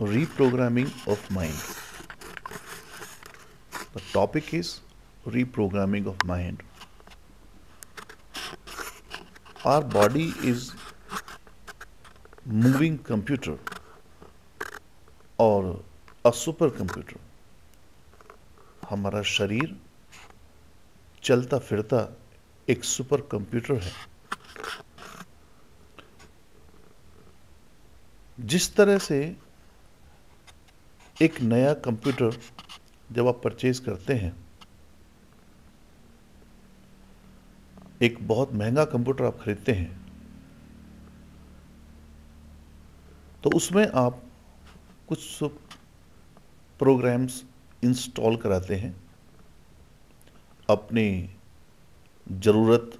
reprogramming of mind. The topic is reprogramming of mind. Our body is moving computer और a super computer. हमारा शरीर चलता फिरता एक सुपर कंप्यूटर है. जिस तरह से एक नया कंप्यूटर जब आप परचेज करते हैं, एक बहुत महंगा कंप्यूटर आप खरीदते हैं, तो उसमें आप कुछ प्रोग्राम्स इंस्टॉल कराते हैं अपनी ज़रूरत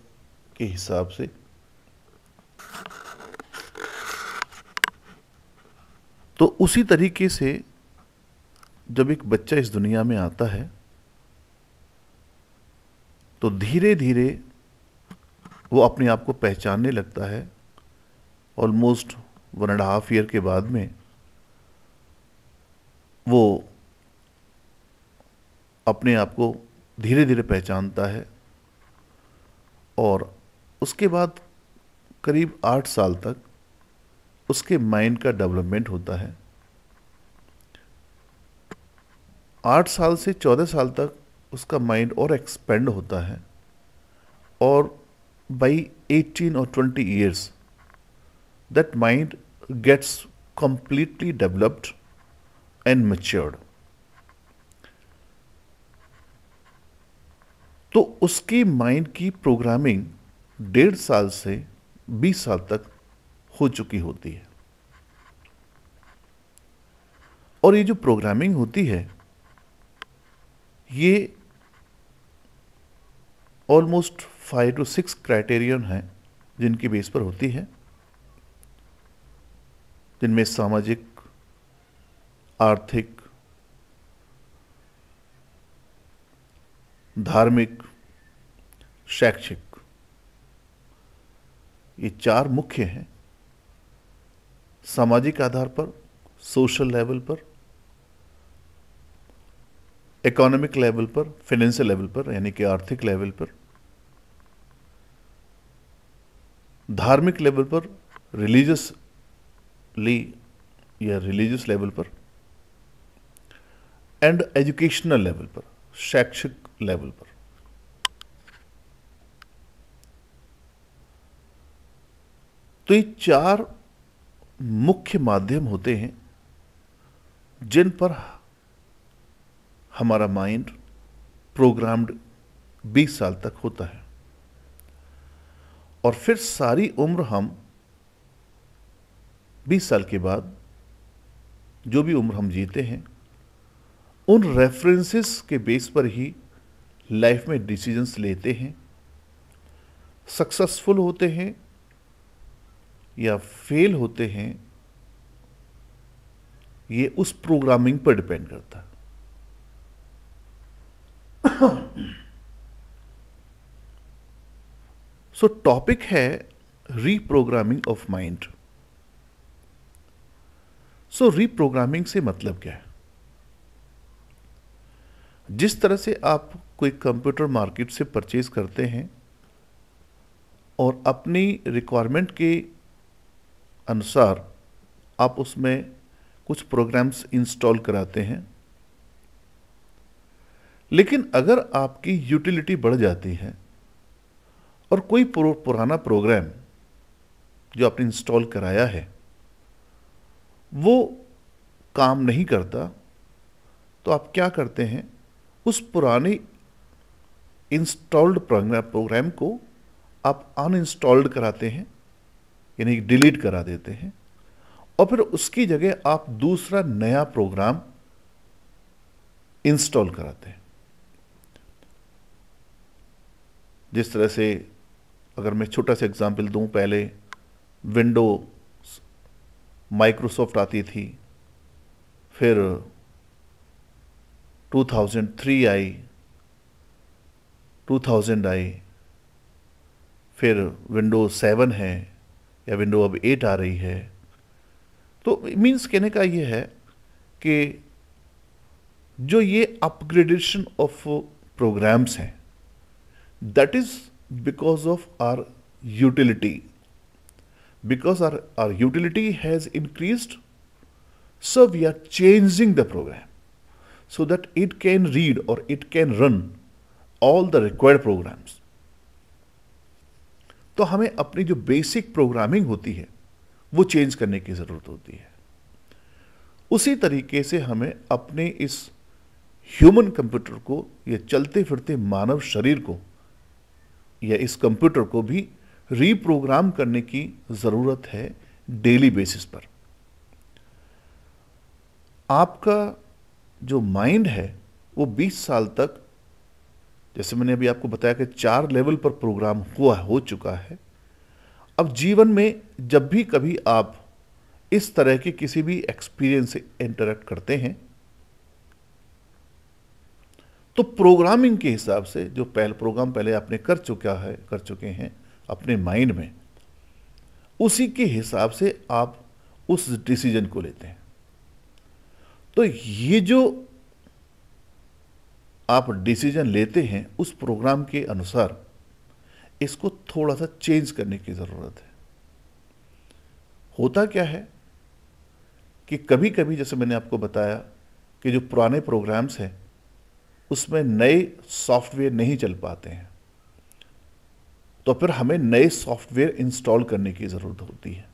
के हिसाब से. तो उसी तरीके से जब एक बच्चा इस दुनिया में आता है तो धीरे धीरे वो अपने आप को पहचानने लगता है. ऑलमोस्ट 1.5 ईयर के बाद में वो अपने आप को धीरे धीरे पहचानता है और उसके बाद करीब 8 साल तक उसके माइंड का डेवलपमेंट होता है. 8 साल से 14 साल तक उसका माइंड और एक्सपेंड होता है और बाई 18 और 20 years that mind gets completely developed and matured. तो उसकी माइंड की प्रोग्रामिंग 1.5 साल से 20 साल तक हो चुकी होती है. और ये जो प्रोग्रामिंग होती है ये ऑलमोस्ट 5 to 6 क्राइटेरियन हैं जिनकी बेस पर होती है, जिनमें सामाजिक, आर्थिक, धार्मिक, शैक्षिक, ये 4 मुख्य हैं. सामाजिक आधार पर, सोशल लेवल पर, इकोनॉमिक लेवल पर, फाइनेंशियल लेवल पर यानी कि आर्थिक लेवल पर, धार्मिक लेवल पर, रिलीजियसली या रिलीजियस लेवल पर, एंड एजुकेशनल लेवल पर, शैक्षिक लेवल पर. तो ये 4 मुख्य माध्यम होते हैं जिन पर हमारा माइंड प्रोग्राम्ड 20 साल तक होता है. और फिर सारी उम्र हम 20 साल के बाद जो भी उम्र हम जीते हैं उन रेफरेंसेस के बेस पर ही लाइफ में डिसीजंस लेते हैं. सक्सेसफुल होते हैं या फेल होते हैं ये उस प्रोग्रामिंग पर डिपेंड करता है. सो टॉपिक है reprogramming of mind. So reprogramming से मतलब क्या है? जिस तरह से आप कोई कंप्यूटर मार्केट से परचेज करते हैं और अपनी रिक्वायरमेंट के अनुसार आप उसमें कुछ प्रोग्राम्स इंस्टॉल कराते हैं, लेकिन अगर आपकी यूटिलिटी बढ़ जाती है और कोई पुराना प्रोग्राम जो आपने इंस्टॉल कराया है वो काम नहीं करता, तो आप क्या करते हैं, उस पुराने इंस्टॉल्ड प्रोग्राम को आप अनइंस्टॉल्ड कराते हैं यानी डिलीट करा देते हैं और फिर उसकी जगह आप दूसरा नया प्रोग्राम इंस्टॉल कराते हैं. जिस तरह से अगर मैं छोटा सा एग्जांपल दूं, पहले विंडो माइक्रोसॉफ्ट आती थी, फिर 2003 आई, 2000 आई, फिर विंडो 7 है या विंडो अब 8 आ रही है. तो मीन्स कहने का ये है कि जो ये अपग्रेडेशन ऑफ प्रोग्राम्स हैं, that is because of our utility, because our utility has increased, so we are changing the program so that it can read or it can run all the required programs. तो हमें अपनी जो basic programming होती है वो change करने की ज़रूरत होती है। उसी तरीके से हमें अपने इस ह्यूमन कंप्यूटर को, या चलते फिरते मानव शरीर को, या इस कंप्यूटर को भी रीप्रोग्राम करने की ज़रूरत है डेली बेसिस पर। आपका जो माइंड है वो 20 साल तक, जैसे मैंने अभी आपको बताया कि 4 लेवल पर प्रोग्राम हो चुका है। अब जीवन में जब भी कभी आप इस तरह के किसी भी एक्सपीरियंस से इंटरेक्ट करते हैं, तो प्रोग्रामिंग के हिसाब से जो प्रोग्राम पहले आपने कर चुके हैं अपने माइंड में, उसी के हिसाब से आप उस डिसीजन को लेते हैं। तो ये जो आप डिसीजन लेते हैं उस प्रोग्राम के अनुसार, इसको थोड़ा सा चेंज करने की ज़रूरत है। होता क्या है कि कभी कभी, जैसे मैंने आपको बताया कि जो पुराने प्रोग्राम्स हैं उसमें नए सॉफ्टवेयर नहीं चल पाते हैं, तो फिर हमें नए सॉफ्टवेयर इंस्टॉल करने की ज़रूरत होती है।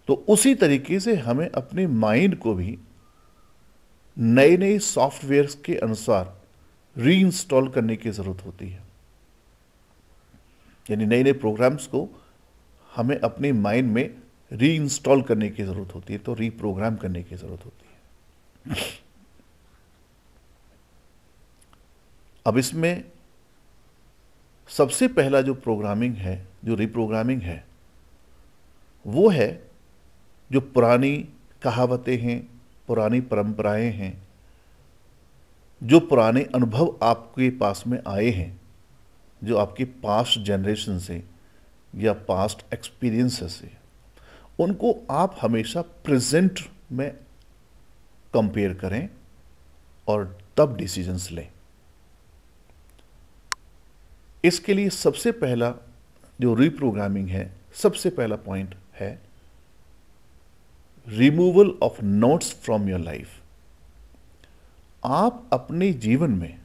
तो उसी तरीके से हमें अपने माइंड को भी नए नए सॉफ्टवेयर्स के अनुसार रीइंस्टॉल करने की ज़रूरत होती है। यानी नए नए प्रोग्राम्स को हमें अपने माइंड में रीइंस्टॉल करने की ज़रूरत होती है, तो रीप्रोग्राम करने की ज़रूरत होती है। अब इसमें सबसे पहला जो प्रोग्रामिंग है, जो रीप्रोग्रामिंग है, वो है जो पुरानी कहावतें हैं, पुरानी परंपराएं हैं, जो पुराने अनुभव आपके पास में आए हैं, जो आपके पास्ट जनरेशन से या पास्ट एक्सपीरियंसेस से, उनको आप हमेशा प्रेजेंट में कंपेयर करें और तब डिसीजंस लें। इसके लिए सबसे पहला जो रीप्रोग्रामिंग है, सबसे पहला पॉइंट है removal of notes from your life. आप अपने जीवन में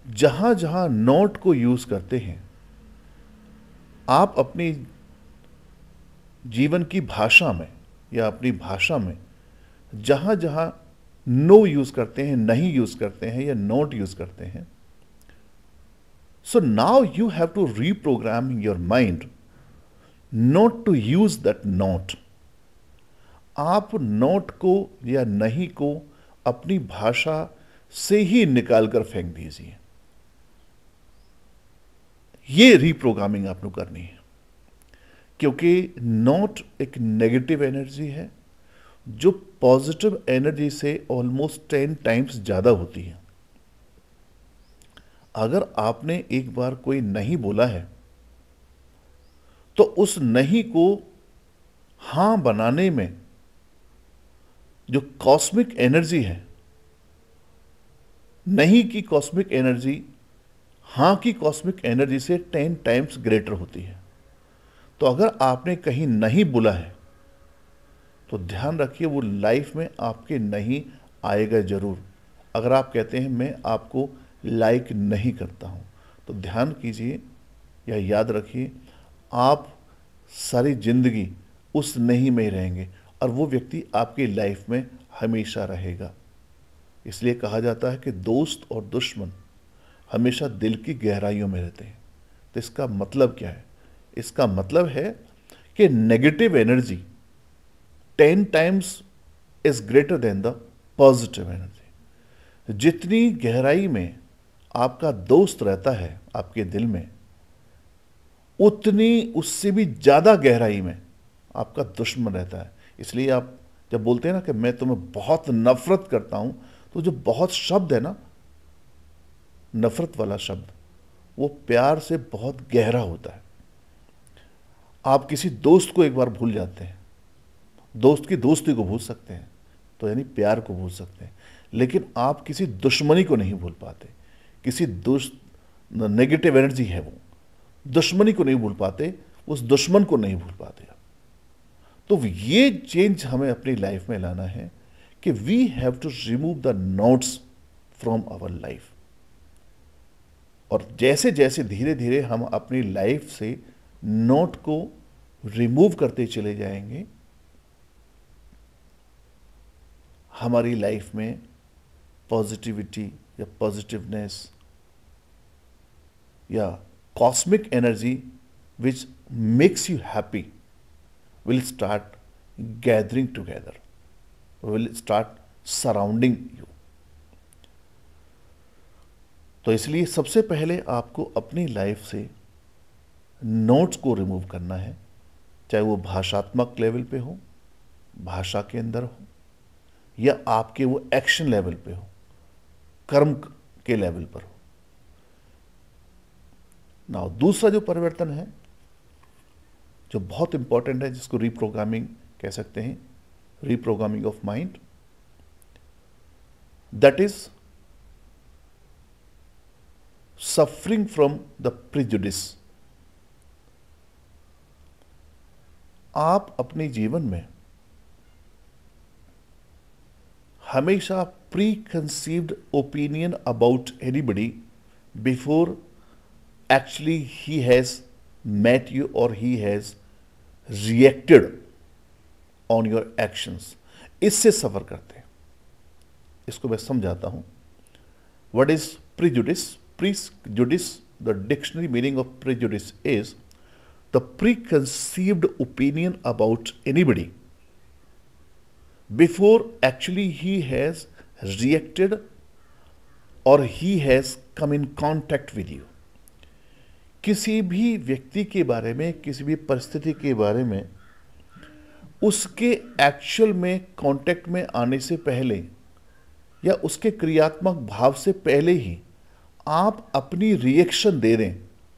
जहां जहां नोट को यूज करते हैं, आप अपनी जीवन की भाषा में या अपनी भाषा में जहां जहां नो यूज करते हैं, नहीं यूज करते हैं या नोट यूज करते हैं, so now you have to reprogram your mind not to use that note. आप नोट को या नहीं को अपनी भाषा से ही निकाल कर फेंक दीजिए। ये रीप्रोग्रामिंग आपको करनी है, क्योंकि नोट एक नेगेटिव एनर्जी है जो पॉजिटिव एनर्जी से ऑलमोस्ट 10 टाइम्स ज़्यादा होती है। अगर आपने एक बार कोई नहीं बोला है, तो उस नहीं को हां बनाने में जो कॉस्मिक एनर्जी है, नहीं की कॉस्मिक एनर्जी हां की कॉस्मिक एनर्जी से 10 टाइम्स ग्रेटर होती है। तो अगर आपने कहीं नहीं बोला है, तो ध्यान रखिए वो लाइफ में आपके नहीं आएगा जरूर। अगर आप कहते हैं मैं आपको लाइक नहीं करता हूं, तो ध्यान कीजिए या याद रखिए, आप सारी जिंदगी उस नहीं में ही रहेंगे और वो व्यक्ति आपकी लाइफ में हमेशा रहेगा। इसलिए कहा जाता है कि दोस्त और दुश्मन हमेशा दिल की गहराइयों में रहते हैं। तो इसका मतलब क्या है? इसका मतलब है कि negative energy 10 times is greater than the positive energy. जितनी गहराई में आपका दोस्त रहता है आपके दिल में, उतनी उससे भी ज़्यादा गहराई में आपका दुश्मन रहता है। इसलिए आप जब बोलते हैं ना कि मैं तुम्हें बहुत नफरत करता हूं, तो जो बहुत शब्द है ना, नफरत वाला शब्द, वो प्यार से बहुत गहरा होता है। आप किसी दोस्त को एक बार भूल जाते हैं दोस्त की दोस्ती को भूल सकते हैं, तो यानी प्यार को भूल सकते हैं, लेकिन आप किसी दुश्मनी को नहीं भूल पाते। किसी नेगेटिव एनर्जी है वो, दुश्मनी को नहीं भूल पाते, उस दुश्मन को नहीं भूल पाते। तो ये चेंज हमें अपनी लाइफ में लाना है कि we have to remove the notes from our life. और जैसे जैसे धीरे धीरे हम अपनी लाइफ से नोट को रिमूव करते चले जाएंगे, हमारी लाइफ में पॉजिटिविटी या पॉजिटिवनेस या cosmic energy which makes you happy will start gathering together, will start surrounding you। तो इसलिए सबसे पहले आपको अपनी लाइफ से नोट्स को रिमूव करना है, चाहे वो भाषात्मक लेवल पे हो, भाषा के अंदर हो, या आपके वो एक्शन लेवल पे हो, कर्म के लेवल पर हो। ना दूसरा जो परिवर्तन है जो बहुत इंपॉर्टेंट है, जिसको रीप्रोग्रामिंग कह सकते हैं, reprogramming of mind, that is suffering from the prejudice. आप अपने जीवन में हमेशा pre conceived opinion about anybody before actually he has met you or he has reacted on your actions, इससे सफर करते हैं। इसको मैं समझाता हूं। What is prejudice? Prejudice, the dictionary meaning of prejudice is the preconceived opinion about anybody before actually he has reacted or he has come in contact with you। किसी भी व्यक्ति के बारे में, किसी भी परिस्थिति के बारे में उसके एक्चुअल में कांटेक्ट में आने से पहले या उसके क्रियात्मक भाव से पहले ही आप अपनी रिएक्शन दे दें,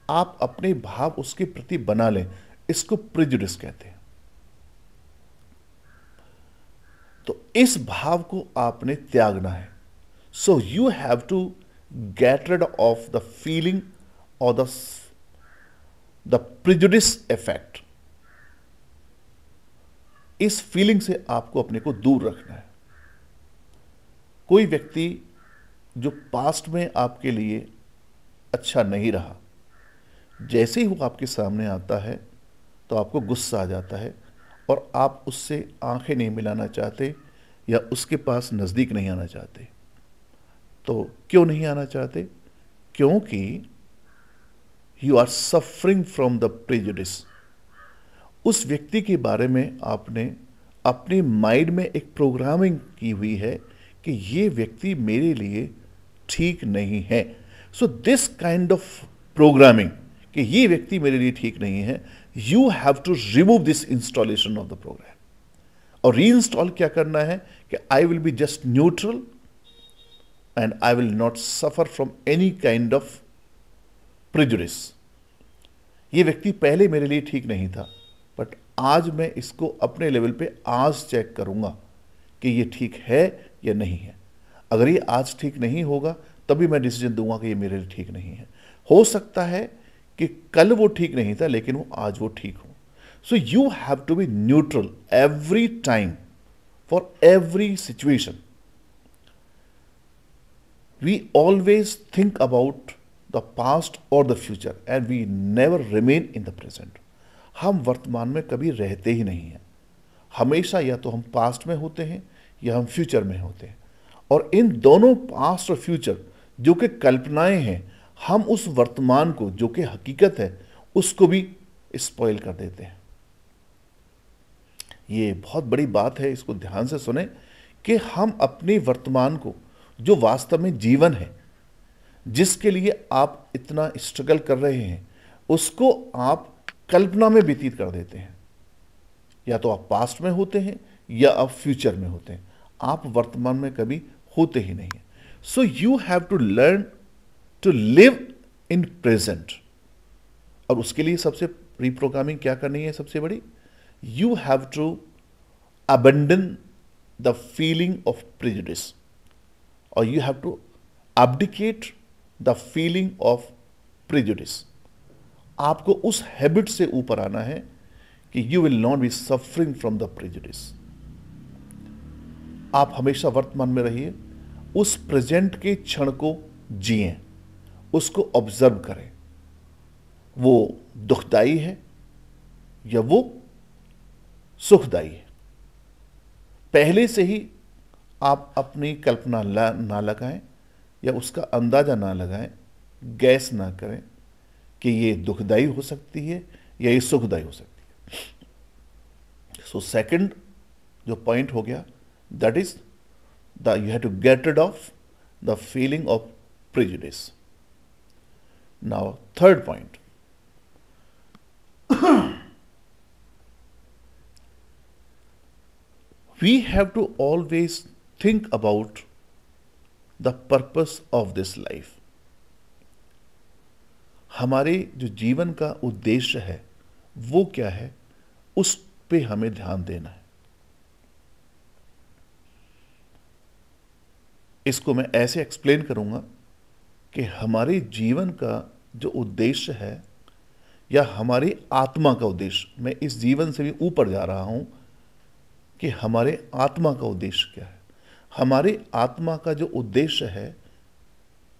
आप अपने भाव उसके प्रति बना लें, इसको प्रेजुडिस कहते हैं। तो इस भाव को आपने त्यागना है। So you have to get rid of the feeling और द प्रेजुडिस इफेक्ट। इस फीलिंग से आपको अपने को दूर रखना है। कोई व्यक्ति जो पास्ट में आपके लिए अच्छा नहीं रहा, जैसे ही वो आपके सामने आता है तो आपको गुस्सा आ जाता है और आप उससे आंखें नहीं मिलाना चाहते या उसके पास नज़दीक नहीं आना चाहते। तो क्यों नहीं आना चाहते? क्योंकि you are suffering from the prejudice. उस व्यक्ति के बारे में आपने अपने माइंड में एक प्रोग्रामिंग की हुई है कि ये व्यक्ति मेरे लिए ठीक नहीं है। So this kind of programming कि ये व्यक्ति मेरे लिए ठीक नहीं है, you have to remove this installation of the program और री इंस्टॉल क्या करना है कि I will be just neutral and I will not suffer from any kind of prejudice. ये व्यक्ति पहले मेरे लिए ठीक नहीं था, बट आज मैं इसको अपने लेवल पे आज चेक करूंगा कि ये ठीक है या नहीं है। अगर ये आज ठीक नहीं होगा तभी मैं डिसीजन दूंगा कि ये मेरे लिए ठीक नहीं है। हो सकता है कि कल वो ठीक नहीं था लेकिन वो आज वो ठीक हो। So you have to be neutral every time for every situation. We always think about the past और the future and we never remain in the present. हम वर्तमान में कभी रहते ही नहीं हैं, हमेशा या तो हम पास्ट में होते हैं या हम फ्यूचर में होते हैं। और इन दोनों पास्ट और फ्यूचर जो कि कल्पनाएं हैं, हम उस वर्तमान को जो कि हकीकत है उसको भी स्पॉइल कर देते हैं। ये बहुत बड़ी बात है, इसको ध्यान से सुने कि हम अपने वर्तमान को जो वास्तव में जीवन है, जिसके लिए आप इतना स्ट्रगल कर रहे हैं, उसको आप कल्पना में व्यतीत कर देते हैं। या तो आप पास्ट में होते हैं या आप फ्यूचर में होते हैं, आप वर्तमान में कभी होते ही नहीं हैं। So you have to learn to live in present. और उसके लिए सबसे रीप्रोग्रामिंग क्या करनी है? सबसे बड़ी, you have to abandon the feeling of prejudice, or you have to abdicate the feeling of prejudice. आपको उस हैबिट से ऊपर आना है कि you will not be suffering from the prejudice. आप हमेशा वर्तमान में रहिए, उस प्रेजेंट के क्षण को जिएं, उसको ऑब्जर्व करें, वो दुखदाई है या वो सुखदाई है। पहले से ही आप अपनी कल्पना ना लगाएं या उसका अंदाजा ना लगाएं, गैस ना करें कि ये दुखदाई हो सकती है या ये सुखदाई हो सकती है। सो सेकंड जो पॉइंट हो गया, that is the you have to get rid of the feeling of prejudice. Now third point, we have to always think about the purpose of this life. हमारे जो जीवन का उद्देश्य है वो क्या है, उस पे हमें ध्यान देना है। इसको मैं ऐसे एक्सप्लेन करूंगा कि हमारे जीवन का जो उद्देश्य है या हमारी आत्मा का उद्देश्य, मैं इस जीवन से भी ऊपर जा रहा हूं कि हमारे आत्मा का उद्देश्य क्या है। हमारे आत्मा का जो उद्देश्य है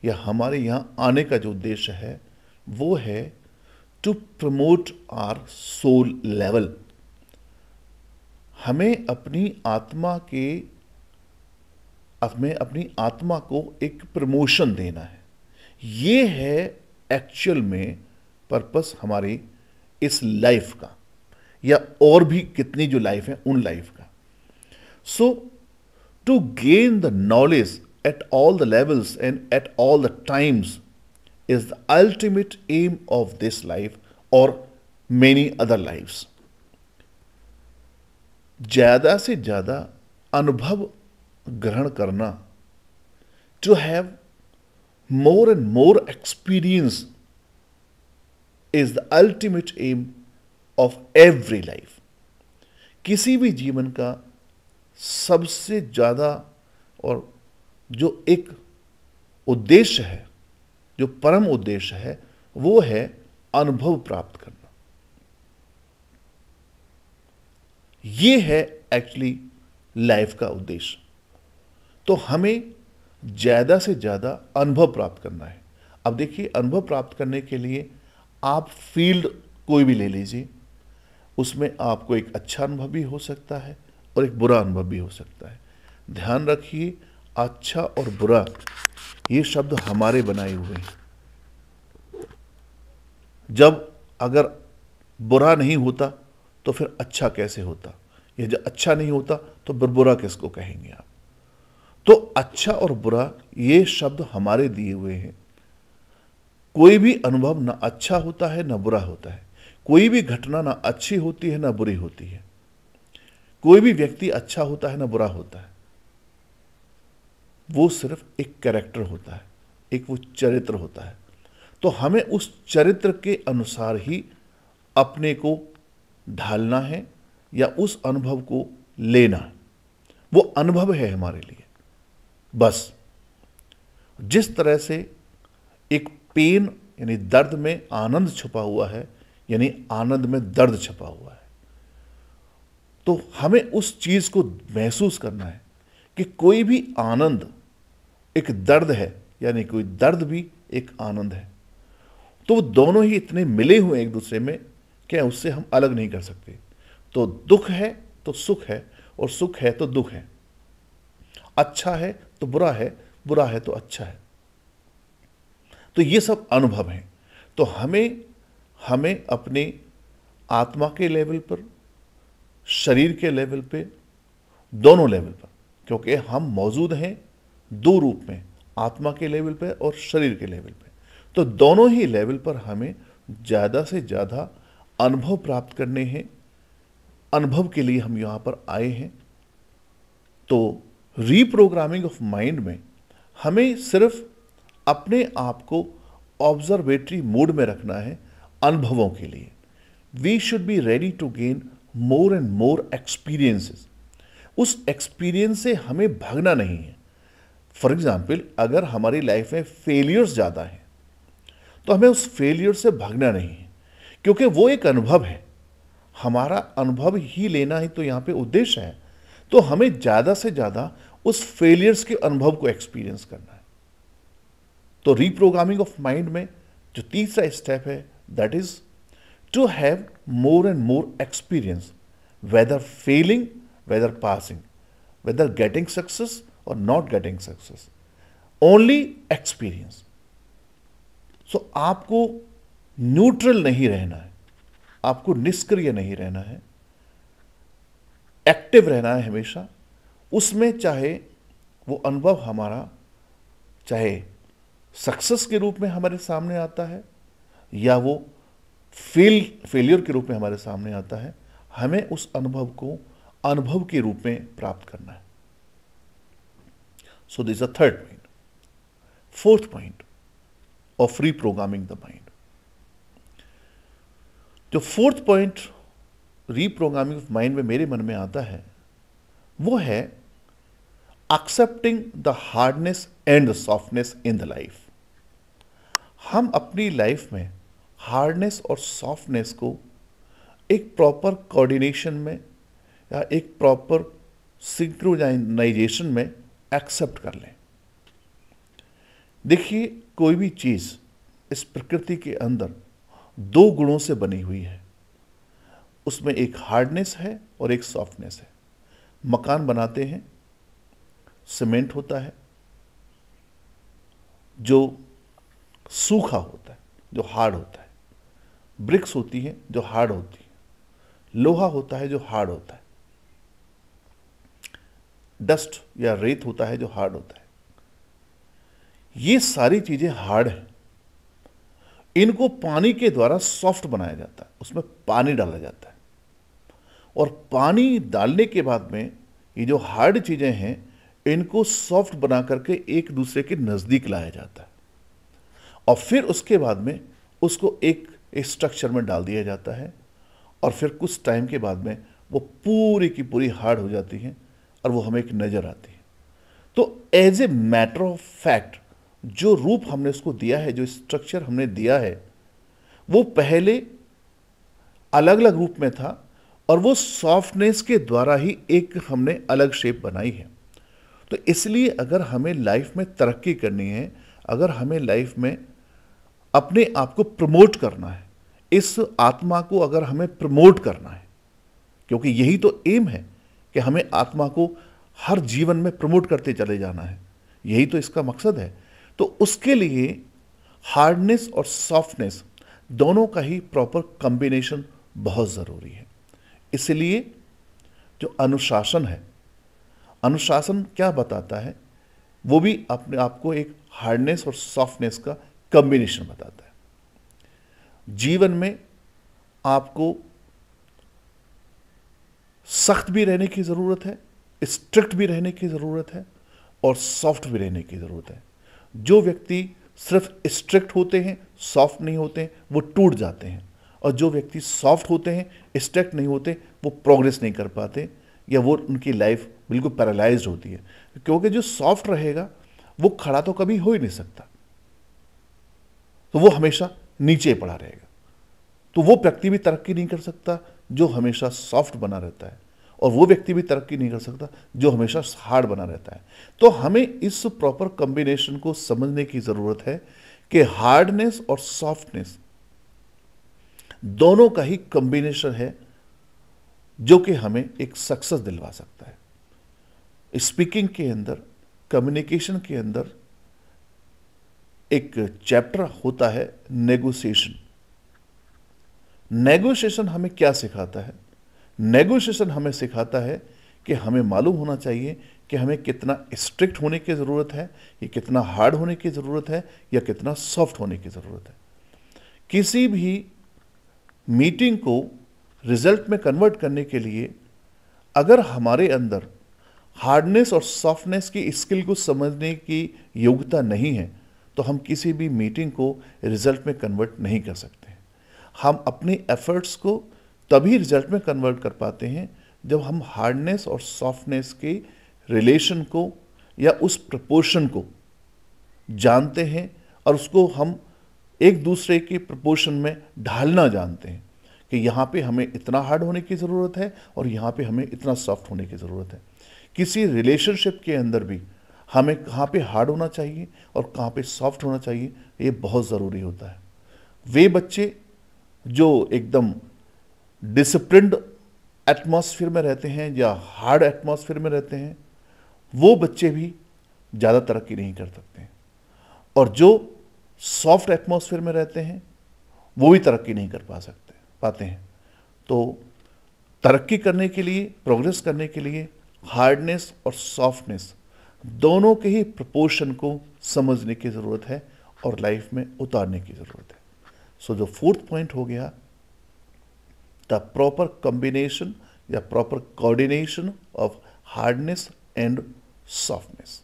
या हमारे यहाँ आने का जो उद्देश्य है वो है to promote our soul level. हमें अपनी आत्मा को एक प्रमोशन देना है। ये है एक्चुअल में पर्पस हमारी इस लाइफ का, या और भी कितनी जो लाइफ है उन लाइफ का। So, to gain the knowledge at all the levels and at all the times is the ultimate aim of this life or many other lives. ज़्यादा से ज़्यादा अनुभव ग्रहण करना, to have more and more experience is the ultimate aim of every life. किसी भी जीवन का सबसे ज़्यादा और जो एक उद्देश्य है, जो परम उद्देश्य है, वो है अनुभव प्राप्त करना। ये है एक्चुअली लाइफ का उद्देश्य। तो हमें ज़्यादा से ज़्यादा अनुभव प्राप्त करना है। अब देखिए, अनुभव प्राप्त करने के लिए आप फील्ड कोई भी ले लीजिए, उसमें आपको एक अच्छा अनुभव भी हो सकता है और एक बुरा अनुभव भी हो सकता है। ध्यान रखिए, अच्छा और बुरा ये शब्द हमारे बनाए हुए हैं। जब अगर बुरा नहीं होता तो फिर अच्छा कैसे होता, या जब अच्छा नहीं होता तो फिर बुरा किसको कहेंगे आप। तो अच्छा और बुरा ये शब्द हमारे दिए हुए हैं। कोई भी अनुभव ना अच्छा होता है ना बुरा होता है। कोई भी घटना ना अच्छी होती है ना बुरी होती है। कोई भी व्यक्ति अच्छा होता है ना बुरा होता है। वो सिर्फ एक कैरेक्टर होता है, एक वो चरित्र होता है। तो हमें उस चरित्र के अनुसार ही अपने को ढालना है या उस अनुभव को लेना है। वो अनुभव है हमारे लिए। बस जिस तरह से एक पेन यानी दर्द में आनंद छुपा हुआ है, यानी आनंद में दर्द छुपा हुआ है, तो हमें उस चीज को महसूस करना है कि कोई भी आनंद एक दर्द है, यानी कोई दर्द भी एक आनंद है। तो वो दोनों ही इतने मिले हुए एक दूसरे में क्या उससे हम अलग नहीं कर सकते। तो दुख है तो सुख है, और सुख है तो दुख है। अच्छा है तो बुरा है, बुरा है तो अच्छा है। तो ये सब अनुभव हैं। तो हमें अपने आत्मा के लेवल पर, शरीर के लेवल पे, दोनों लेवल पर, क्योंकि हम मौजूद हैं दो रूप में, आत्मा के लेवल पे और शरीर के लेवल पे। तो दोनों ही लेवल पर हमें ज़्यादा से ज़्यादा अनुभव प्राप्त करने हैं। अनुभव के लिए हम यहाँ पर आए हैं। तो रीप्रोग्रामिंग ऑफ माइंड में हमें सिर्फ अपने आप को ऑब्जर्वेटरी मोड में रखना है अनुभवों के लिए। We should be ready to gain more and more experiences. उस एक्सपीरियंस से हमें भागना नहीं है। फॉर एग्जाम्पल, अगर हमारी लाइफ में फेलियर्स ज़्यादा हैं तो हमें उस फेलियर से भागना नहीं है, क्योंकि वो एक अनुभव है। हमारा अनुभव ही लेना ही तो यहाँ पे उद्देश्य है। तो हमें ज़्यादा से ज़्यादा उस फेलियर्स के अनुभव को एक्सपीरियंस करना है। तो रीप्रोग्रामिंग ऑफ माइंड में जो तीसरा स्टेप है, that is to have more and more experience, whether failing, whether passing, whether getting success और not getting success, only experience. So आपको न्यूट्रल नहीं रहना है, आपको निष्क्रिय नहीं रहना है, एक्टिव रहना है हमेशा उसमें। चाहे वो अनुभव हमारा चाहे सक्सेस के रूप में हमारे सामने आता है या वो फेलियर के रूप में हमारे सामने आता है, हमें उस अनुभव को अनुभव के रूप में प्राप्त करना है। So this a third point. Fourth point of reprogramming the mind, जो fourth point reprogramming of mind में मेरे मन में आता है वो है accepting the hardness and the softness in the life. हम अपनी लाइफ में हार्डनेस और सॉफ्टनेस को एक प्रॉपर कोऑर्डिनेशन में या एक प्रॉपर सिंक्रोनाइजेशन में एक्सेप्ट कर लें। देखिए, कोई भी चीज़ इस प्रकृति के अंदर दो गुणों से बनी हुई है, उसमें एक हार्डनेस है और एक सॉफ्टनेस है। मकान बनाते हैं, सीमेंट होता है जो सूखा होता है, जो हार्ड होता है। ब्रिक्स होती हैं जो हार्ड होती है। लोहा होता है जो हार्ड होता है। डस्ट या रेत होता है जो हार्ड होता है। ये सारी चीजें हार्ड हैं। इनको पानी के द्वारा सॉफ्ट बनाया जाता है, उसमें पानी डाला जाता है और पानी डालने के बाद में ये जो हार्ड चीजें हैं इनको सॉफ्ट बना करके एक दूसरे के नजदीक लाया जाता है और फिर उसके बाद में उसको एक स्ट्रक्चर में डाल दिया जाता है और फिर कुछ टाइम के बाद में वो पूरी की पूरी हार्ड हो जाती है और वो हमें एक नजर आती है। तो as a matter of fact जो रूप हमने उसको दिया है, जो स्ट्रक्चर हमने दिया है, वो पहले अलग अलग रूप में था और वो सॉफ्टनेस के द्वारा ही एक हमने अलग शेप बनाई है। तो इसलिए अगर हमें लाइफ में तरक्की करनी है, अगर हमें लाइफ में अपने आप को प्रमोट करना है, इस आत्मा को अगर हमें प्रमोट करना है, क्योंकि यही तो एम है कि हमें आत्मा को हर जीवन में प्रमोट करते चले जाना है, यही तो इसका मकसद है। तो उसके लिए हार्डनेस और सॉफ्टनेस दोनों का ही प्रॉपर कॉम्बिनेशन बहुत ज़रूरी है। इसलिए जो अनुशासन है, अनुशासन क्या बताता है, वो भी अपने आप को एक हार्डनेस और सॉफ्टनेस का कॉम्बिनेशन बताता है। जीवन में आपको सख्त भी रहने की ज़रूरत है, स्ट्रिक्ट भी रहने की ज़रूरत है और सॉफ्ट भी रहने की ज़रूरत है। जो व्यक्ति सिर्फ स्ट्रिक्ट होते हैं, सॉफ्ट नहीं होते, वो टूट जाते हैं, और जो व्यक्ति सॉफ्ट होते हैं, स्ट्रिक्ट नहीं होते, वो प्रोग्रेस नहीं कर पाते या वो उनकी लाइफ बिल्कुल पैरालाइज्ड होती है। क्योंकि जो सॉफ्ट रहेगा वो खड़ा तो कभी हो ही नहीं सकता, तो वो हमेशा नीचे पड़ा रहेगा। तो वो व्यक्ति भी तरक्की नहीं कर सकता जो हमेशा सॉफ्ट बना रहता है, और वो व्यक्ति भी तरक्की नहीं कर सकता जो हमेशा हार्ड बना रहता है। तो हमें इस प्रॉपर कॉम्बिनेशन को समझने की ज़रूरत है कि हार्डनेस और सॉफ्टनेस दोनों का ही कॉम्बिनेशन है जो कि हमें एक सक्सेस दिलवा सकता है। स्पीकिंग के अंदर, कम्युनिकेशन के अंदर एक चैप्टर होता है नेगोशिएशन। नेगोशिएशन हमें क्या सिखाता है? नेगोशिएशन हमें सिखाता है कि हमें मालूम होना चाहिए कि हमें कितना स्ट्रिक्ट होने की ज़रूरत है, या कितना हार्ड होने की ज़रूरत है, या कितना सॉफ्ट होने की ज़रूरत है। किसी भी मीटिंग को रिजल्ट में कन्वर्ट करने के लिए अगर हमारे अंदर हार्डनेस और सॉफ्टनेस की स्किल को समझने की योग्यता नहीं है, तो हम किसी भी मीटिंग को रिजल्ट में कन्वर्ट नहीं कर सकते। हम अपने एफर्ट्स को तभी रिजल्ट में कन्वर्ट कर पाते हैं जब हम हार्डनेस और सॉफ्टनेस के रिलेशन को या उस प्रपोर्शन को जानते हैं और उसको हम एक दूसरे के प्रपोर्शन में ढालना जानते हैं कि यहाँ पे हमें इतना हार्ड होने की ज़रूरत है और यहाँ पे हमें इतना सॉफ्ट होने की ज़रूरत है। किसी रिलेशनशिप के अंदर भी हमें कहाँ पे हार्ड होना चाहिए और कहाँ पे सॉफ्ट होना चाहिए, ये बहुत ज़रूरी होता है। वे बच्चे जो एकदम डिसिप्लिन्ड एटमॉस्फेयर में रहते हैं या हार्ड एटमॉस्फेयर में रहते हैं, वो बच्चे भी ज़्यादा तरक्की नहीं कर सकते हैं, और जो सॉफ्ट एटमॉस्फेयर में रहते हैं वो भी तरक्की नहीं कर पाते हैं। तो तरक्की करने के लिए, प्रोग्रेस करने के लिए हार्डनेस और सॉफ्टनेस दोनों के ही प्रपोर्शन को समझने की ज़रूरत है और लाइफ में उतारने की ज़रूरत है। सो जो फोर्थ पॉइंट हो गया, द प्रॉपर कॉम्बिनेशन या proper coordination of hardness and softness.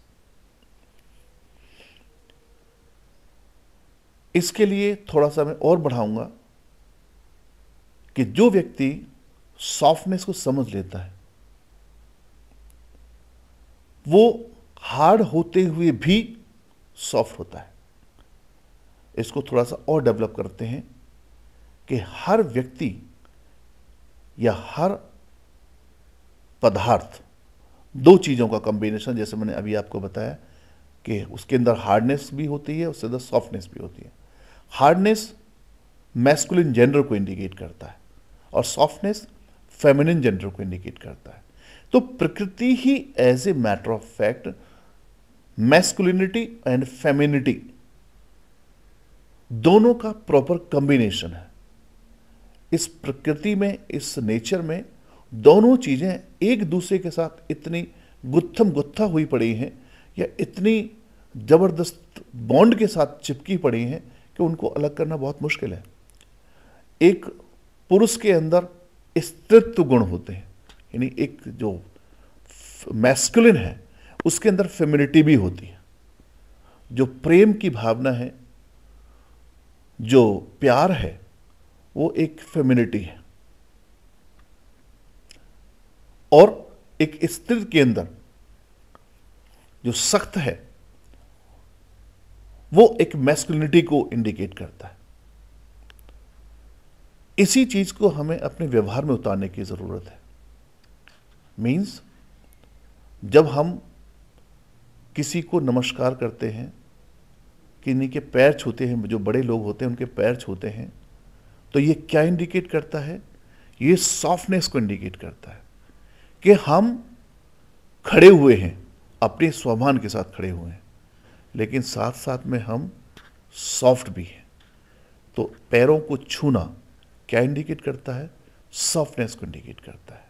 इसके लिए थोड़ा सा मैं और बढ़ाऊंगा कि जो व्यक्ति सॉफ्टनेस को समझ लेता है वो हार्ड होते हुए भी सॉफ्ट होता है। इसको थोड़ा सा और डेवलप करते हैं कि हर व्यक्ति या हर पदार्थ दो चीज़ों का कॉम्बिनेशन, जैसे मैंने अभी आपको बताया कि उसके अंदर हार्डनेस भी होती है, उसके अंदर सॉफ्टनेस भी होती है। हार्डनेस मैस्कुलिन जेंडर को इंडिकेट करता है और सॉफ्टनेस फेमिनिन जेंडर को इंडिकेट करता है। तो प्रकृति ही as a matter of fact masculinity and feminity दोनों का प्रॉपर कॉम्बिनेशन है। इस प्रकृति में, इस नेचर में दोनों चीजें एक दूसरे के साथ इतनी गुत्था हुई पड़ी हैं या इतनी जबरदस्त बॉन्ड के साथ चिपकी पड़ी हैं कि उनको अलग करना बहुत मुश्किल है। एक पुरुष के अंदर स्त्रीत्व गुण होते हैं, यानी एक जो मैस्कुलिन है उसके अंदर फेमिनिटी भी होती है। जो प्रेम की भावना है, जो प्यार है, वो एक फेमिनिटी है। और एक स्त्री के अंदर जो सख्त है वो एक मैस्कुलिनिटी को इंडिकेट करता है। इसी चीज को हमें अपने व्यवहार में उतारने की जरूरत है। मीन्स जब हम किसी को नमस्कार करते हैं, किन्हीं के पैर छूते हैं, जो बड़े लोग होते हैं उनके पैर छूते हैं, तो ये क्या इंडिकेट करता है? ये सॉफ्टनेस को इंडिकेट करता है कि हम खड़े हुए हैं, अपने स्वाभिमान के साथ खड़े हुए हैं, लेकिन साथ साथ में हम सॉफ्ट भी हैं। तो पैरों को छूना क्या इंडिकेट करता है? सॉफ्टनेस को इंडिकेट करता है।